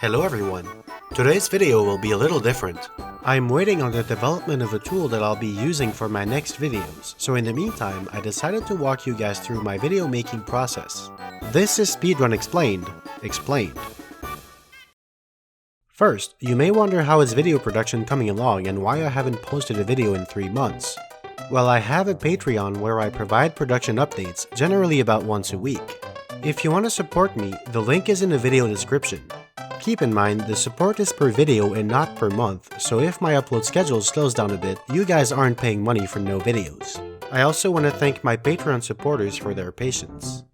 Hello everyone. Today's video will be a little different. I'm waiting on the development of a tool that I'll be using for my next videos, so in the meantime, I decided to walk you guys through my video making process. This is Speedrun Explained. First, you may wonder how is video production coming along and why I haven't posted a video in 3 months. Well, I have a Patreon where I provide production updates, generally about once a week. If you want to support me, the link is in the video description. Keep in mind, the support is per video and not per month, so if my upload schedule slows down a bit, you guys aren't paying money for no videos. I also want to thank my Patreon supporters for their patience.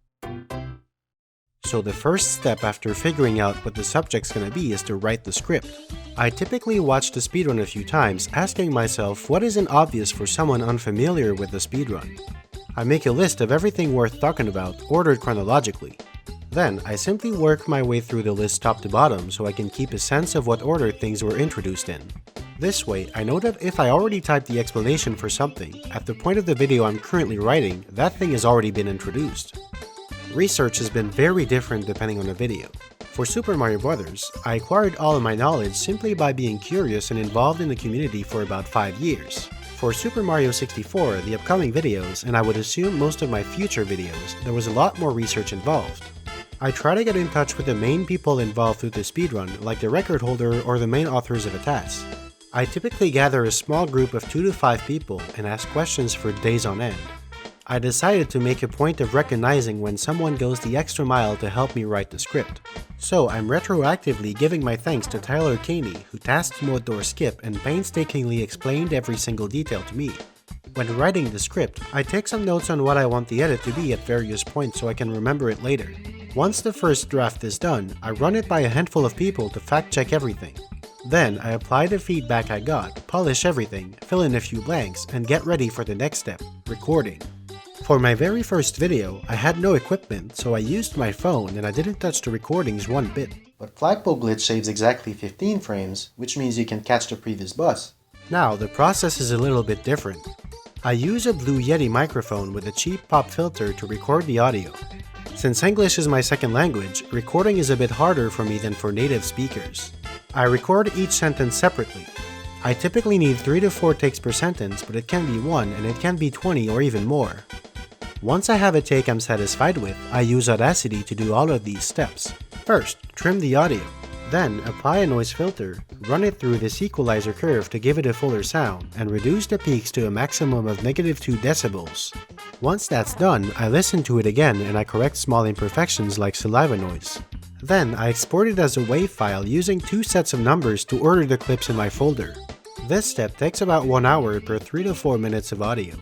So the first step after figuring out what the subject's gonna be is to write the script. I typically watch the speedrun a few times, asking myself what isn't obvious for someone unfamiliar with the speedrun. I make a list of everything worth talking about, ordered chronologically. Then, I simply work my way through the list top to bottom so I can keep a sense of what order things were introduced in. This way, I know that if I already typed the explanation for something, at the point of the video I'm currently writing, that thing has already been introduced. Research has been very different depending on the video. For Super Mario Bros., I acquired all of my knowledge simply by being curious and involved in the community for about 5 years. For Super Mario 64, the upcoming videos, and I would assume most of my future videos, there was a lot more research involved. I try to get in touch with the main people involved through the speedrun, like the record holder or the main authors of a task. I typically gather a small group of 2 to 5 people and ask questions for days on end. I decided to make a point of recognizing when someone goes the extra mile to help me write the script. So I'm retroactively giving my thanks to Tyler Caney, who tasked Modor Skip and painstakingly explained every single detail to me. When writing the script, I take some notes on what I want the edit to be at various points so I can remember it later. Once the first draft is done, I run it by a handful of people to fact check everything. Then I apply the feedback I got, polish everything, fill in a few blanks, and get ready for the next step, recording. For my very first video, I had no equipment, so I used my phone and I didn't touch the recordings one bit. But Flagpole Glitch saves exactly 15 frames, which means you can catch the previous bus. Now, the process is a little bit different. I use a Blue Yeti microphone with a cheap pop filter to record the audio. Since English is my second language, recording is a bit harder for me than for native speakers. I record each sentence separately. I typically need 3 to 4 takes per sentence, but it can be 1 and it can be 20 or even more. Once I have a take I'm satisfied with, I use Audacity to do all of these steps. First, trim the audio. Then, apply a noise filter, run it through this equalizer curve to give it a fuller sound, and reduce the peaks to a maximum of -2 decibels. Once that's done, I listen to it again and I correct small imperfections like saliva noise. Then, I export it as a WAV file using 2 sets of numbers to order the clips in my folder. This step takes about 1 hour per 3 to 4 minutes of audio.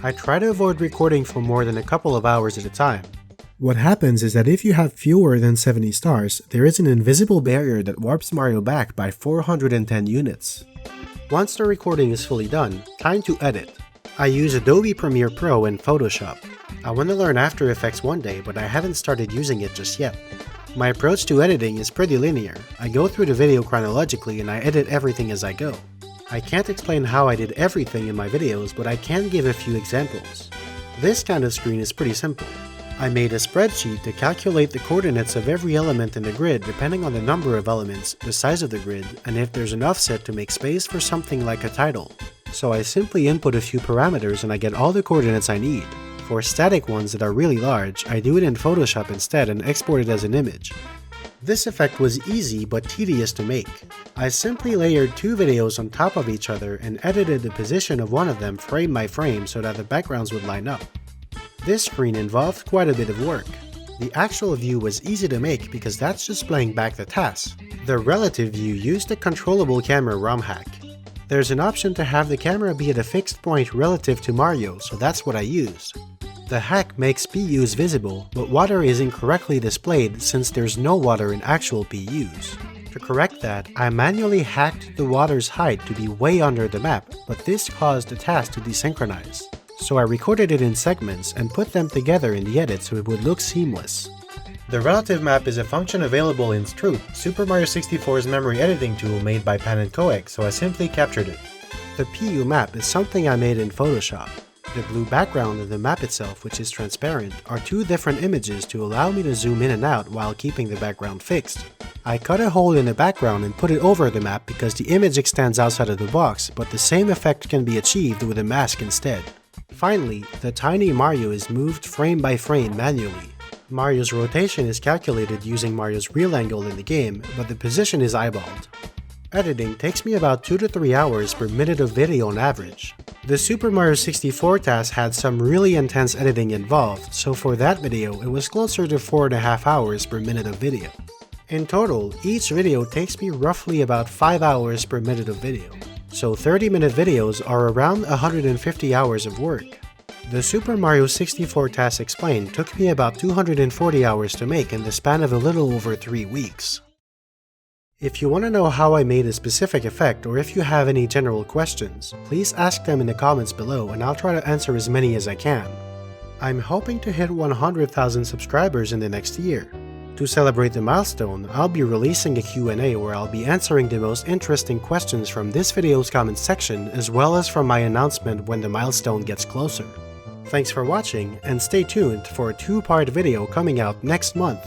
I try to avoid recording for more than a couple of hours at a time. What happens is that if you have fewer than 70 stars, there is an invisible barrier that warps Mario back by 410 units. Once the recording is fully done, time to edit. I use Adobe Premiere Pro and Photoshop. I want to learn After Effects one day, but I haven't started using it just yet. My approach to editing is pretty linear. I go through the video chronologically and I edit everything as I go. I can't explain how I did everything in my videos, but I can give a few examples. This kind of screen is pretty simple. I made a spreadsheet to calculate the coordinates of every element in the grid depending on the number of elements, the size of the grid, and if there's an offset to make space for something like a title. So I simply input a few parameters and I get all the coordinates I need. For static ones that are really large, I do it in Photoshop instead and export it as an image. This effect was easy but tedious to make. I simply layered 2 videos on top of each other and edited the position of one of them frame by frame so that the backgrounds would line up. This screen involved quite a bit of work. The actual view was easy to make because that's just playing back the task. The relative view used a controllable camera ROM hack. There's an option to have the camera be at a fixed point relative to Mario, so that's what I used. The hack makes PUs visible, but water is incorrectly displayed since there's no water in actual PUs. To correct that, I manually hacked the water's height to be way under the map, but this caused the task to desynchronize. So I recorded it in segments and put them together in the edit so it would look seamless. The relative map is a function available in Stroop, Super Mario 64's memory editing tool made by Pan and Coec, so I simply captured it. The PU map is something I made in Photoshop. The blue background and the map itself, which is transparent, are 2 different images to allow me to zoom in and out while keeping the background fixed. I cut a hole in the background and put it over the map because the image extends outside of the box, but the same effect can be achieved with a mask instead. Finally, the tiny Mario is moved frame by frame manually. Mario's rotation is calculated using Mario's real angle in the game, but the position is eyeballed. Editing takes me about 2 to 3 hours per minute of video on average. The Super Mario 64 task had some really intense editing involved, so for that video it was closer to 4.5 hours per minute of video. In total, each video takes me roughly about 5 hours per minute of video, so 30-minute videos are around 150 hours of work. The Super Mario 64 task explained took me about 240 hours to make in the span of a little over 3 weeks. If you want to know how I made a specific effect or if you have any general questions, please ask them in the comments below and I'll try to answer as many as I can. I'm hoping to hit 100,000 subscribers in the next year. To celebrate the milestone, I'll be releasing a Q&A where I'll be answering the most interesting questions from this video's comments section as well as from my announcement when the milestone gets closer. Thanks for watching and stay tuned for a 2-part video coming out next month.